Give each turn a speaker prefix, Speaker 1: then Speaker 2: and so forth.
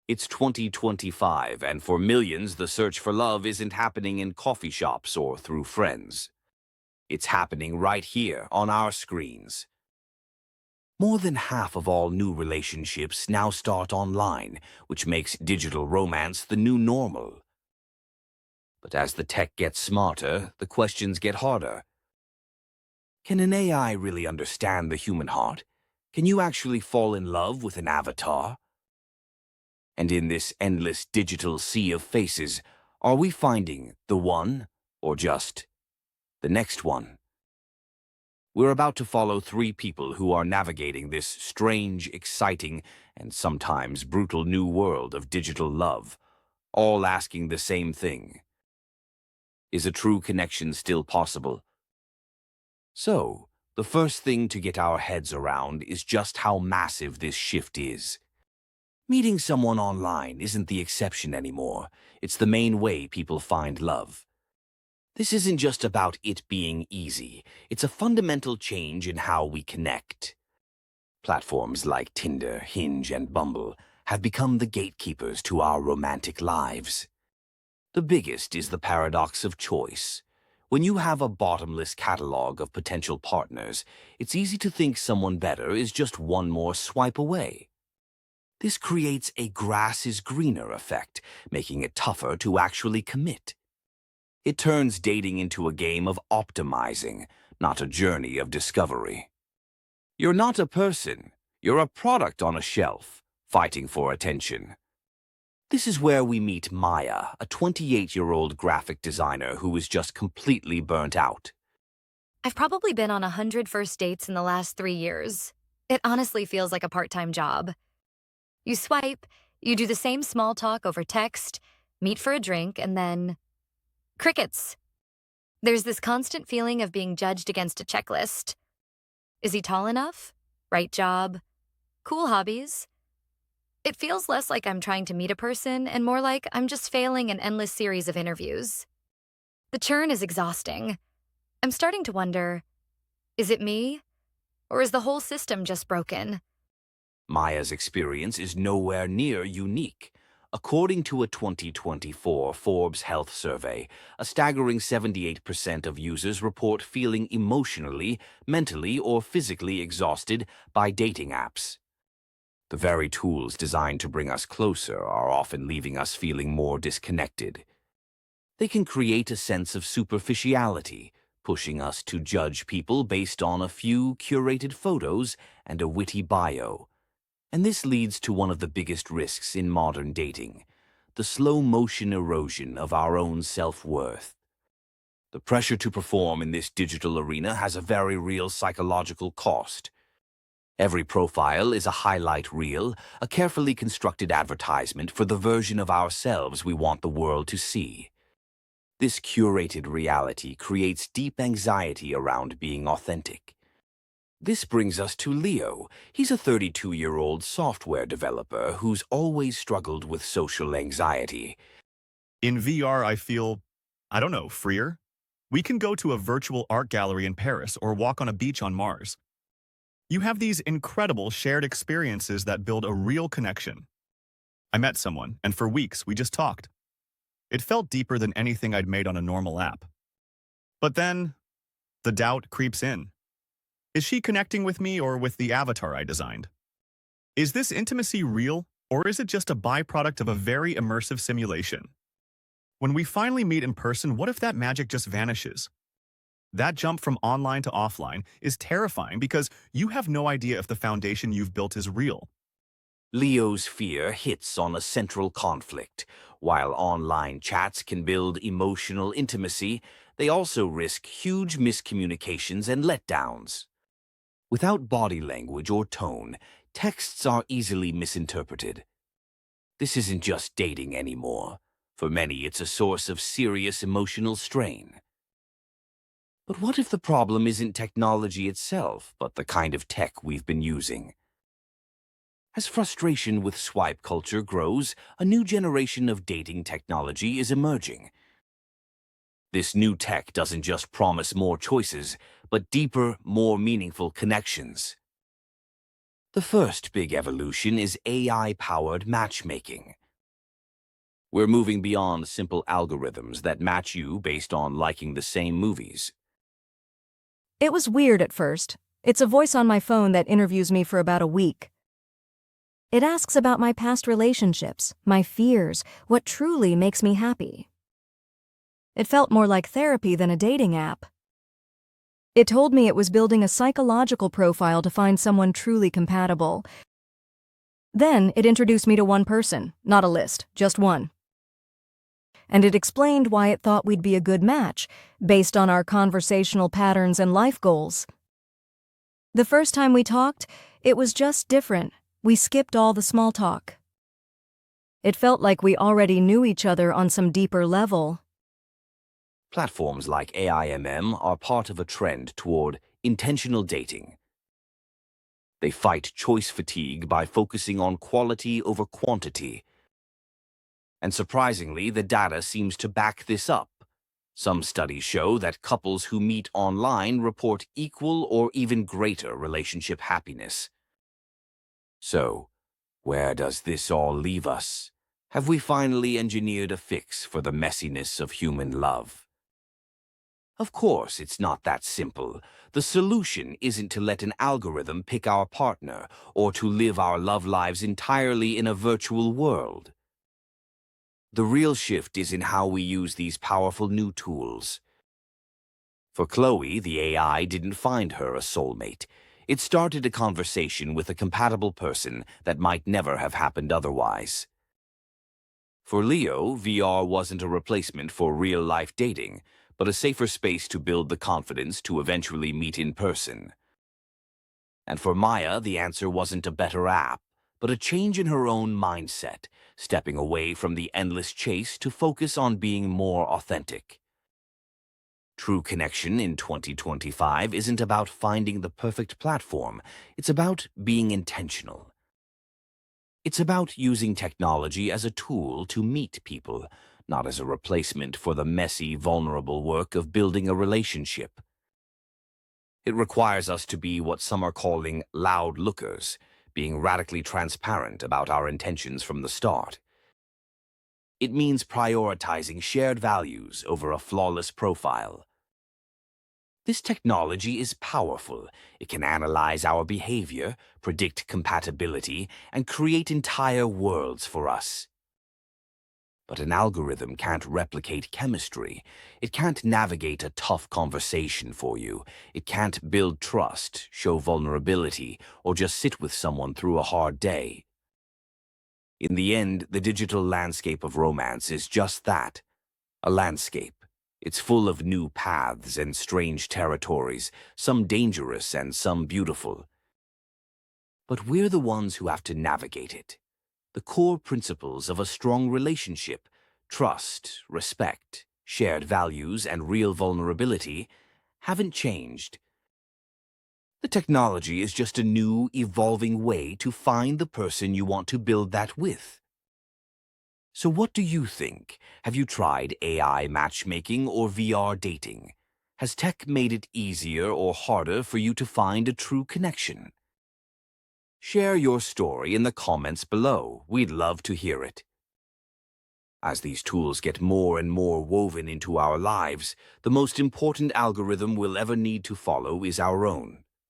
Speaker 1: It's 2025, and for millions, the search for love isn't happening in coffee shops or through friends. It's happening right here on our screens. More than half of all new relationships now start online, which makes digital romance the new normal. But as the tech gets smarter, the questions get harder. Can an AI really understand the human heart? Can you actually fall in love with an avatar? And in this endless digital sea of faces, are we finding the one or just the next one? We're about to follow three people who are navigating this strange, exciting, and sometimes brutal new world of digital love, all asking the same thing. Is a true connection still possible? So, the first thing to get our heads around is just how massive this shift is. Meeting someone online isn't the exception anymore. It's the main way people find love. This isn't just about it being easy. It's a fundamental change in how we connect. Platforms like Tinder, Hinge, and Bumble have become the gatekeepers to our romantic lives. The biggest is the paradox of choice. When you have a bottomless catalog of potential partners, it's easy to think someone better is just one more swipe away. This creates a grass is greener effect, making it tougher to actually commit. It turns dating into a game of optimizing, not a journey of discovery. You're not a person. You're a product on a shelf, fighting for attention. This is where we meet Maya, a 28-year-old graphic designer who is just completely burnt out.
Speaker 2: I've probably been on 100 first dates in the last 3 years. It honestly feels like a part-time job. You swipe, you do the same small talk over text, meet for a drink, and then crickets. There's this constant feeling of being judged against a checklist. Is he tall enough? Right job? Cool hobbies? It feels less like I'm trying to meet a person and more like I'm just failing an endless series of interviews. The churn is exhausting. I'm starting to wonder, is it me? Or is the whole system just broken?
Speaker 1: Maya's experience is nowhere near unique. According to a 2024 Forbes Health survey, a staggering 78% of users report feeling emotionally, mentally, or physically exhausted by dating apps. The very tools designed to bring us closer are often leaving us feeling more disconnected. They can create a sense of superficiality, pushing us to judge people based on a few curated photos and a witty bio. And this leads to one of the biggest risks in modern dating, the slow-motion erosion of our own self-worth. The pressure to perform in this digital arena has a very real psychological cost. Every profile is a highlight reel, a carefully constructed advertisement for the version of ourselves we want the world to see. This curated reality creates deep anxiety around being authentic. This brings us to Leo. He's a 32-year-old software developer who's always struggled with social anxiety.
Speaker 3: In VR, I feel, I don't know, freer. We can go to a virtual art gallery in Paris or walk on a beach on Mars. You have these incredible shared experiences that build a real connection. I met someone, and for weeks we just talked. It felt deeper than anything I'd made on a normal app. But then, the doubt creeps in. Is she connecting with me or with the avatar I designed? Is this intimacy real, or is it just a byproduct of a very immersive simulation? When we finally meet in person, what if that magic just vanishes? That jump from online to offline is terrifying because you have no idea if the foundation you've built is real.
Speaker 1: Leo's fear hits on a central conflict. While online chats can build emotional intimacy, they also risk huge miscommunications and letdowns. Without body language or tone, texts are easily misinterpreted. This isn't just dating anymore. For many, it's a source of serious emotional strain. But what if the problem isn't technology itself, but the kind of tech we've been using? As frustration with swipe culture grows, a new generation of dating technology is emerging. This new tech doesn't just promise more choices, but deeper, more meaningful connections. The first big evolution is AI-powered matchmaking. We're moving beyond simple algorithms that match you based on liking the same movies.
Speaker 4: It was weird at first. It's a voice on my phone that interviews me for about a week. It asks about my past relationships, my fears, what truly makes me happy. It felt more like therapy than a dating app. It told me it was building a psychological profile to find someone truly compatible. Then it introduced me to one person, not a list, just one. And it explained why it thought we'd be a good match, based on our conversational patterns and life goals. The first time we talked, it was just different. We skipped all the small talk. It felt like we already knew each other on some deeper level.
Speaker 1: Platforms like AIMM are part of a trend toward intentional dating. They fight choice fatigue by focusing on quality over quantity. And surprisingly, the data seems to back this up. Some studies show that couples who meet online report equal or even greater relationship happiness. So, where does this all leave us? Have we finally engineered a fix for the messiness of human love? Of course, it's not that simple. The solution isn't to let an algorithm pick our partner or to live our love lives entirely in a virtual world. The real shift is in how we use these powerful new tools. For Chloe, the AI didn't find her a soulmate. It started a conversation with a compatible person that might never have happened otherwise. For Leo, VR wasn't a replacement for real-life dating, but a safer space to build the confidence to eventually meet in person. And for Maya, the answer wasn't a better app, but a change in her own mindset, stepping away from the endless chase to focus on being more authentic. True connection in 2025 isn't about finding the perfect platform. It's about being intentional. It's about using technology as a tool to meet people, not as a replacement for the messy, vulnerable work of building a relationship. It requires us to be what some are calling loud lookers, being radically transparent about our intentions from the start. It means prioritizing shared values over a flawless profile. This technology is powerful. It can analyze our behavior, predict compatibility, and create entire worlds for us. But an algorithm can't replicate chemistry. It can't navigate a tough conversation for you. It can't build trust, show vulnerability, or just sit with someone through a hard day. In the end, the digital landscape of romance is just that, a landscape. It's full of new paths and strange territories, some dangerous and some beautiful. But we're the ones who have to navigate it. The core principles of a strong relationship, trust, respect, shared values, and real vulnerability, haven't changed. The technology is just a new, evolving way to find the person you want to build that with. So what do you think? Have you tried AI matchmaking or VR dating? Has tech made it easier or harder for you to find a true connection? Share your story in the comments below. We'd love to hear it. As these tools get more and more woven into our lives, the most important algorithm we'll ever need to follow is our own.